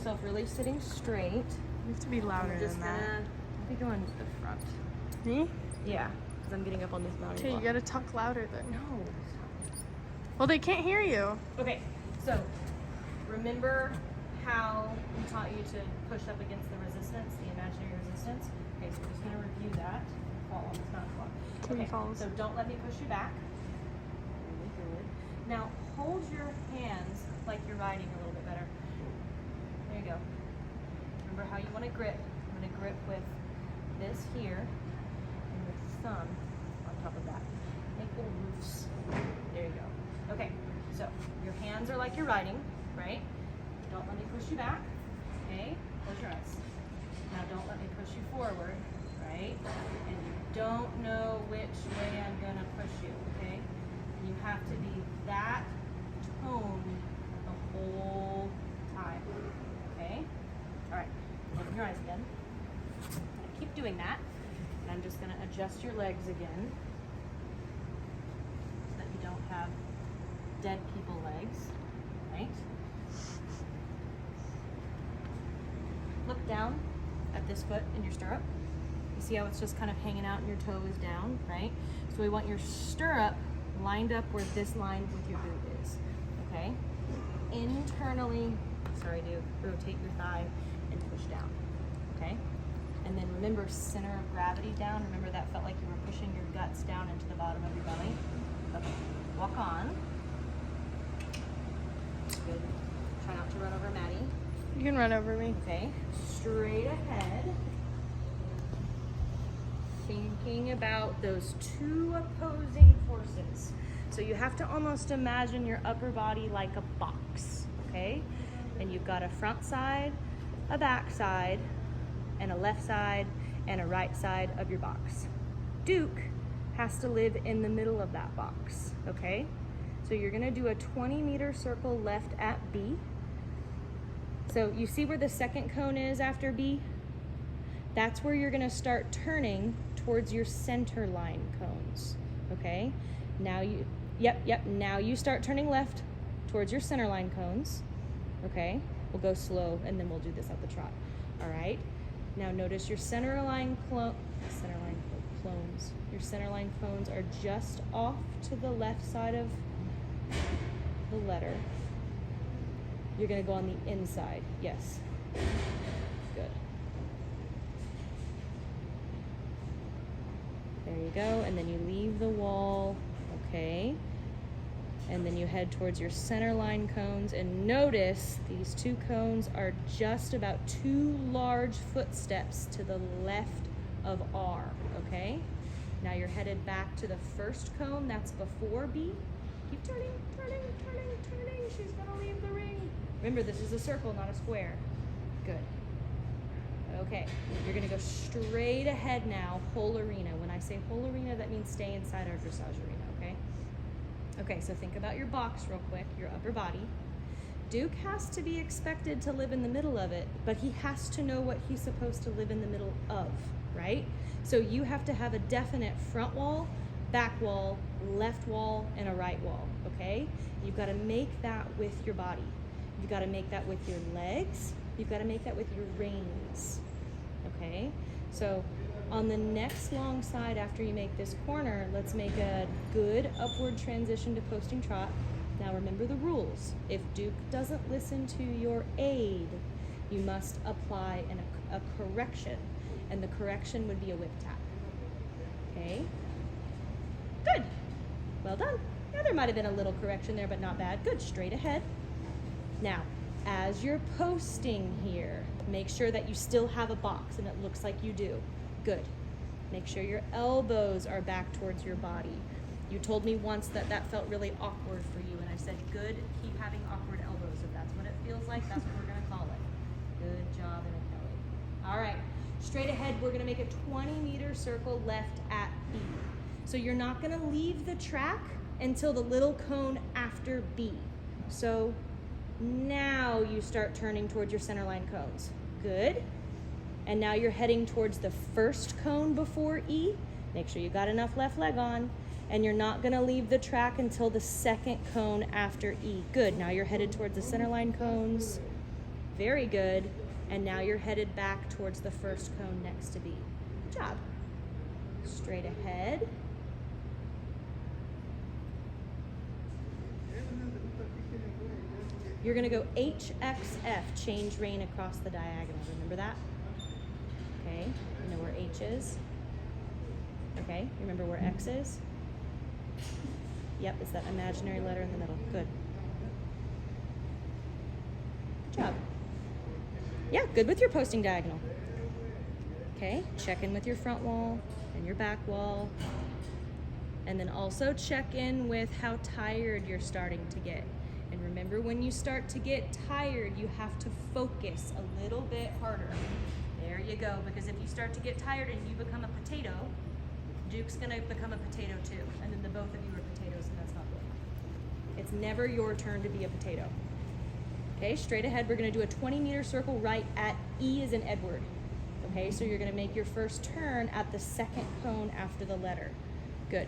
yourself really sitting straight. You have to be louder Just than that. gonna be going to the front. Me? Yeah, because I'm getting up on this mountain. Okay, you gotta talk louder then. No. Well, they can't hear you. Okay, so remember how we taught you to push up against the resistance, the imaginary resistance? Okay, so we're just gonna review that. Fall on this mountain block. Kitty falls. So don't let me push you back. Really good. Now hold your hands like you're riding a little bit better. There you go. Remember how you want to grip. I'm going to grip with this here and the thumb on top of that. Make little roofs. There you go. Okay, so your hands are like you're riding, right? Don't let me push you back. Okay, close your eyes. Now don't let me push you forward, right? And you don't know which way I'm going to push you, okay? You have to be that tone the whole time, okay? All right, open your eyes again. Keep doing that. And I'm just gonna adjust your legs again so that you don't have dead people legs, right? Look down at this foot in your stirrup. You see how it's just kind of hanging out and your toe is down, right? So we want your stirrup lined up where this line with your boot is, okay? Internally, sorry, rotate your thigh and push down, okay? And then remember center of gravity down. Remember that felt like you were pushing your guts down into the bottom of your belly. Okay, walk on. Good. Try not to run over Maddie. You can run over me. Okay, straight ahead. Thinking about those two opposing forces. So you have to almost imagine your upper body like a box, okay? And you've got a front side, a back side, and a left side, and a right side of your box. Duke has to live in the middle of that box, okay? So you're gonna do a 20-meter circle left at B. So you see where the second cone is after B? That's where you're gonna start turning towards your center line cones, okay? Now now you start turning left towards your center line cones, okay? We'll go slow and then we'll do this at the trot, all right? Now notice your center line cones. Your center line cones are just off to the left side of the letter. You're gonna go on the inside, yes. Good. There you go, and then you leave the wall, okay? And then you head towards your center line cones, and notice these two cones are just about 2 large footsteps to the left of R, okay? Now you're headed back to the first cone, that's before B. Keep turning, turning, turning, turning. She's gonna leave the ring. Remember, this is a circle, not a square. Good. Okay, you're gonna go straight ahead now, whole arena. When I say whole arena, that means stay inside our dressage arena, okay? Okay, so think about your box real quick, your upper body. Duke has to be expected to live in the middle of it, but he has to know what he's supposed to live in the middle of, right? So you have to have a definite front wall, back wall, left wall, and a right wall, okay? You've got to make that with your body. You've got to make that with your legs. You've got to make that with your reins, okay? So on the next long side after you make this corner, let's make a good upward transition to posting trot. Now remember the rules. If Duke doesn't listen to your aid, you must apply a correction, and the correction would be a whip tap, okay? Good, well done. Yeah, there might have been a little correction there, but not bad. Good, straight ahead. Now, as you're posting here, make sure that you still have a box and it looks like you do. Good. Make sure your elbows are back towards your body. You told me once that that felt really awkward for you, and I said, good, keep having awkward elbows. If that's what it feels like, that's what we're gonna call it. Good job, Anna Kelly. All right, straight ahead, we're gonna make a 20-meter circle left at B. So you're not gonna leave the track until the little cone after B. So now you start turning towards your center line cones. Good. And now you're heading towards the first cone before E. Make sure you got enough left leg on. And you're not gonna leave the track until the second cone after E. Good, now you're headed towards the center line cones. Very good. And now you're headed back towards the first cone next to B. Good job. Straight ahead. You're gonna go HXF, change rein across the diagonal. Remember that? Okay, you know where H is? Okay, remember where X is? Yep, it's that imaginary letter in the middle. Good. Good job. Yeah, good with your posting diagonal. Okay, check in with your front wall and your back wall. And then also check in with how tired you're starting to get. And remember, when you start to get tired, you have to focus a little bit harder. There you go, because if you start to get tired and you become a potato, Duke's gonna become a potato too. And then the both of you are potatoes, and that's not good. It's never your turn to be a potato. Okay, straight ahead, we're gonna do a 20-meter circle right at E as in Edward. Okay, so you're gonna make your first turn at the second cone after the letter. Good.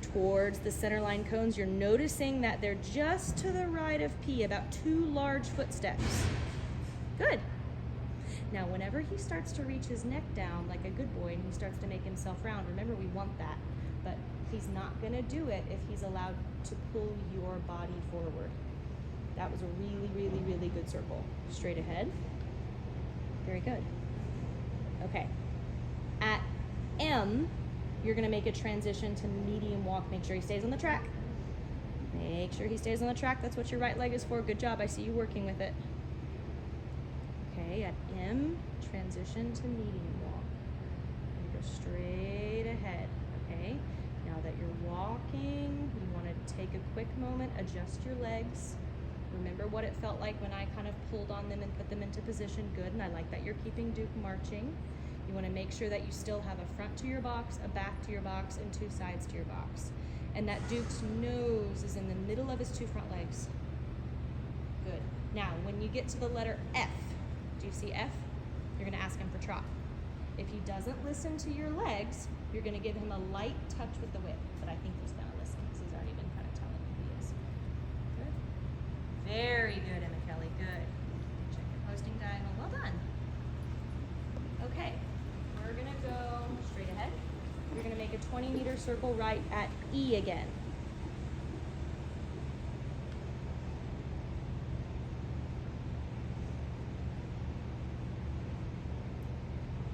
Towards the center line cones, you're noticing that they're just to the right of P, about 2 large footsteps. Good. Now, whenever he starts to reach his neck down like a good boy and he starts to make himself round, remember we want that, but he's not gonna do it if he's allowed to pull your body forward. That was a really, really, really good circle. Straight ahead. Very good. Okay. At M, you're gonna make a transition to medium walk. Make sure he stays on the track. Make sure he stays on the track. That's what your right leg is for. Good job. I see you working with it. Okay, at M, transition to medium walk. And go straight ahead. Okay. Now that you're walking, you want to take a quick moment, adjust your legs. Remember what it felt like when I kind of pulled on them and put them into position. Good, and I like that you're keeping Duke marching. You want to make sure that you still have a front to your box, a back to your box, and 2 sides to your box. And that Duke's nose is in the middle of his 2 front legs. Good. Now, when you get to the letter F, do you see F? You're going to ask him for trot. If he doesn't listen to your legs, you're going to give him a light touch with the whip. But I think he's going to listen because he's already been kind of telling you he is. Good. Very good, Emma Kelly. Good. Check your posting diagonal. Well done. Okay. We're going to go straight ahead. You're going to make a 20-meter circle right at E again.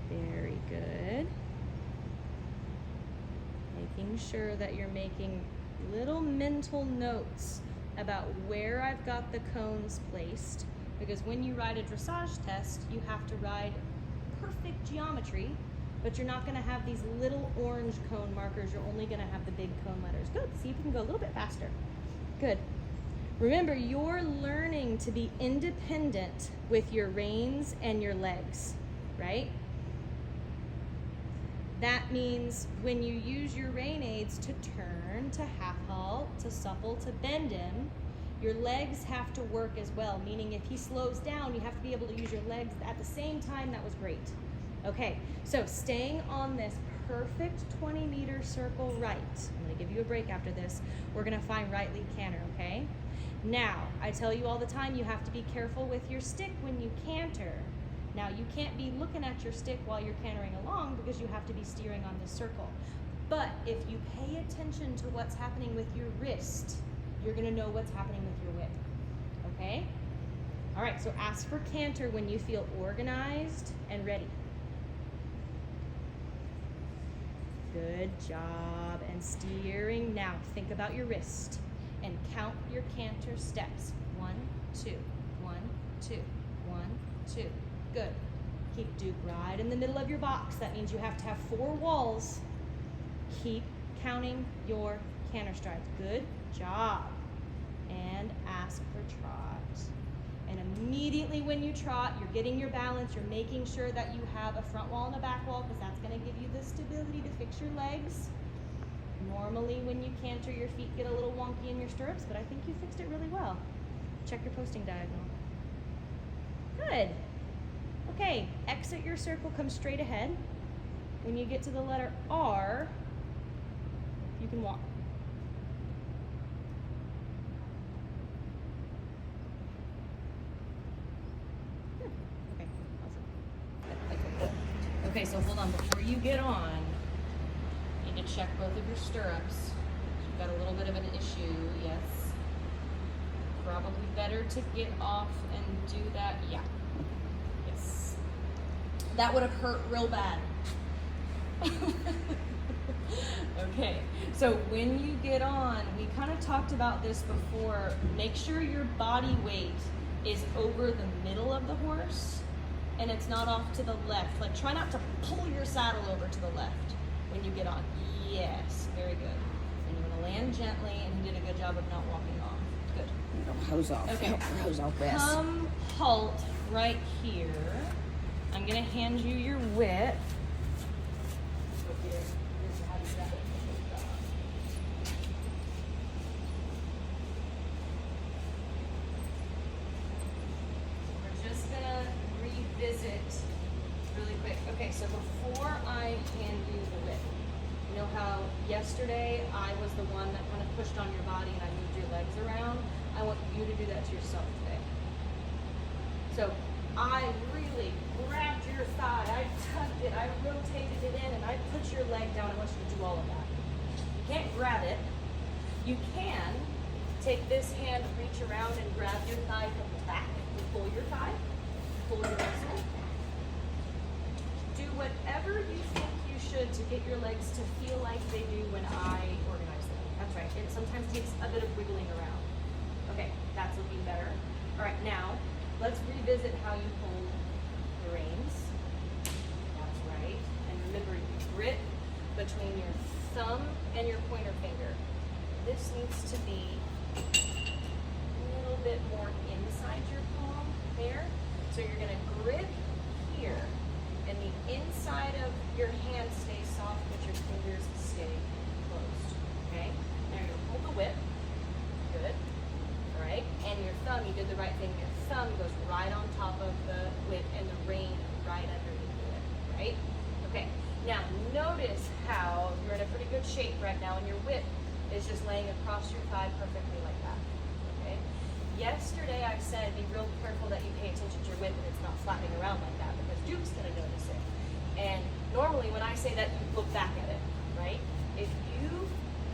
Very good. Making sure that you're making little mental notes about where I've got the cones placed, because when you ride a dressage test, you have to ride perfect geometry, but you're not going to have these little orange cone markers. You're only going to have the big cone letters. Good. See if you can go a little bit faster. Good. Remember, you're learning to be independent with your reins and your legs, right? That means when you use your rein aids to turn, to half halt, to supple, to bend him, your legs have to work as well, meaning if he slows down, you have to be able to use your legs at the same time. That was great. Okay, so staying on this perfect 20-meter circle right. I'm gonna give you a break after this. We're gonna find right lead canter, okay? Now, I tell you all the time, you have to be careful with your stick when you canter. Now, you can't be looking at your stick while you're cantering along because you have to be steering on this circle. But if you pay attention to what's happening with your wrist, you're gonna know what's happening with your whip, okay? All right, so ask for canter when you feel organized and ready. Good job, and steering. Now, think about your wrist and count your canter steps. 1, 2, 1, 2, 1, 2. Good. Keep Duke right in the middle of your box. That means you have to have 4 walls. Keep counting your canter strides. Good job. And ask for trot. And immediately when you trot, you're getting your balance. You're making sure that you have a front wall and a back wall because that's going to give you the stability to fix your legs. Normally when you canter, your feet get a little wonky in your stirrups, but I think you fixed it really well. Check your posting diagonal. Good. Okay, exit your circle, come straight ahead. When you get to the letter R, you can walk. Okay, so hold on. Before you get on, you need to check both of your stirrups. You've got a little bit of an issue, yes. Probably better to get off and do that. Yeah. Yes. That would have hurt real bad. Okay, so when you get on, we kind of talked about this before. Make sure your body weight is over the middle of the horse and it's not off to the left. Like, try not to pull your saddle over to the left when you get on. Yes, very good. And you're gonna land gently, and you did a good job of not walking off. Good. Don't hose off. Okay. Don't hose off this. Come halt right here. I'm gonna hand you your whip. We're just gonna revisit really quick. Okay, so before I hand you the whip, you know how yesterday I was the one that kind of pushed on your body and I moved your legs around? I want you to do that to yourself today. So I really grabbed your thigh, I tucked it, I rotated it in, and I put your leg down. I want you to do all of that. You can't grab it. You can take this hand, reach around, and grab your thigh from the back. You pull your thigh, pull your muscle. Do whatever you think you should to get your legs to feel like they do when I organize them. That's right. It sometimes takes a bit of wiggling around. Okay, that's looking better. All right, now let's revisit how you hold the reins. That's right. And remember, you grip between your thumb and your pointer finger. This needs to be a little bit more inside your palm there. So you're gonna grip here, and the inside of your hand stays soft, but your fingers stay closed. Okay? Now you're gonna hold the whip. Good. All right? And your thumb, you did the right thing. Your thumb goes right on top of the whip and the rein right underneath the whip. Right? Okay. Now notice how you're in a pretty good shape right now, and your whip is just laying across your thigh perfectly like that. Okay? Yesterday I said be real careful that you pay attention to your whip and it's not flapping around like that, because Duke's gonna notice it. And normally when I say that, you look back at it, right? If you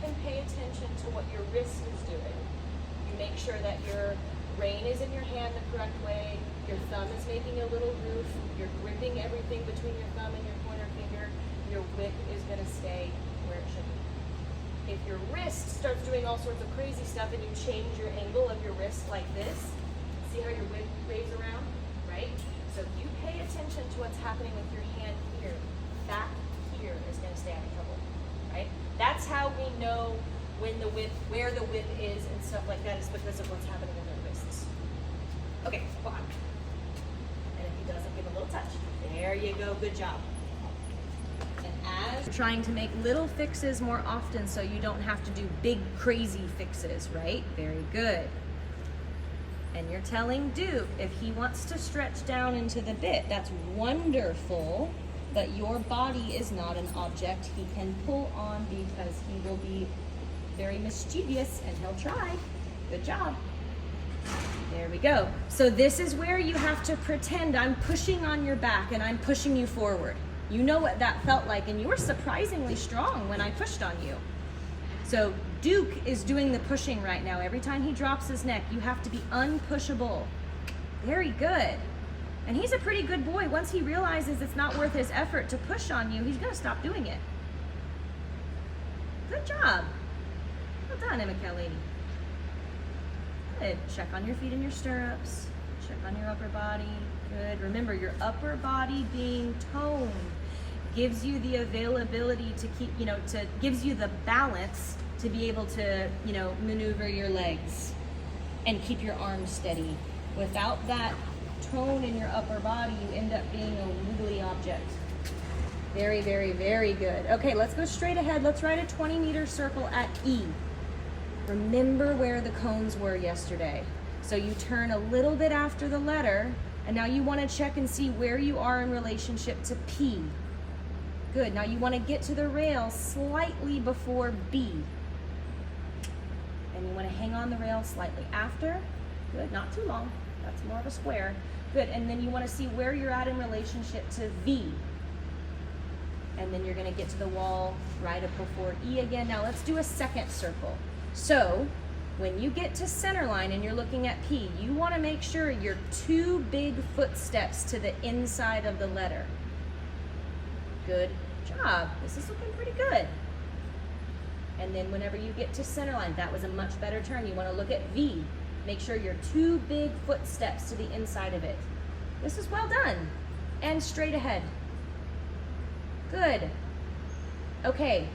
can pay attention to what your wrist is doing, you make sure that your rein is in your hand the correct way, your thumb is making a little roof, you're gripping everything between your thumb and your pointer finger, your whip is gonna stay where it should be. If your wrist starts doing all sorts of crazy stuff and you change your angle of your wrist like this, see how your whip waves around, right? So if you pay attention to what's happening with your hand here, back here is gonna stay out of trouble, right? That's how we know when the whip, where the whip is and stuff like that, is because of what's happening with our wrists. Okay, go on. And if he doesn't, give a little touch. There you go, good job. As trying to make little fixes more often so you don't have to do big crazy fixes, right? Very good. And you're telling Duke if he wants to stretch down into the bit, that's wonderful, but your body is not an object he can pull on, because he will be very mischievous and he'll try. Good job. There we go. So this is where you have to pretend I'm pushing on your back and I'm pushing you forward. You know what that felt like, and you were surprisingly strong when I pushed on you. So Duke is doing the pushing right now. Every time he drops his neck, you have to be unpushable. Very good. And he's a pretty good boy. Once he realizes it's not worth his effort to push on you, he's gonna stop doing it. Good job. Well done, Emma Kelly. Good. Check on your feet and your stirrups. Check on your upper body. Good. Remember, your upper body being toned gives you the availability to keep, gives you the balance to be able to, maneuver your legs and keep your arms steady. Without that tone in your upper body, you end up being a wiggly object. Very, very, very good. Okay, let's go straight ahead. Let's ride a 20-meter circle at E. Remember where the cones were yesterday. So you turn a little bit after the letter, and now you want to check and see where you are in relationship to P. Good. Now you want to get to the rail slightly before B. And you want to hang on the rail slightly after. Good. Not too long. That's more of a square. Good. And then you want to see where you're at in relationship to V. And then you're gonna get to the wall right up before E again. Now let's do a second circle. So when you get to center line and you're looking at P, you wanna make sure you're 2 big footsteps to the inside of the letter. Good job. This is looking pretty good. And then whenever you get to center line, that was a much better turn. You wanna look at V. Make sure you're 2 big footsteps to the inside of it. This is well done. And straight ahead. Good. Okay,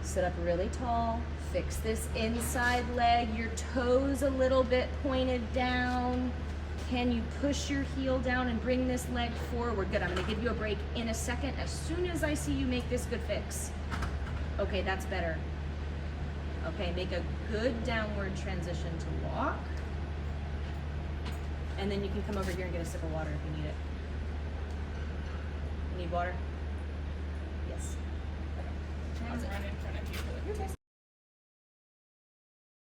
sit up really tall. Fix this inside leg. Your toes a little bit pointed down. Can you push your heel down and bring this leg forward? Good, I'm gonna give you a break in a second as soon as I see you make this good fix. Okay, that's better. Okay, make a good downward transition to walk. And then you can come over here and get a sip of water if you need it. You need water? Yes. Okay. I'm running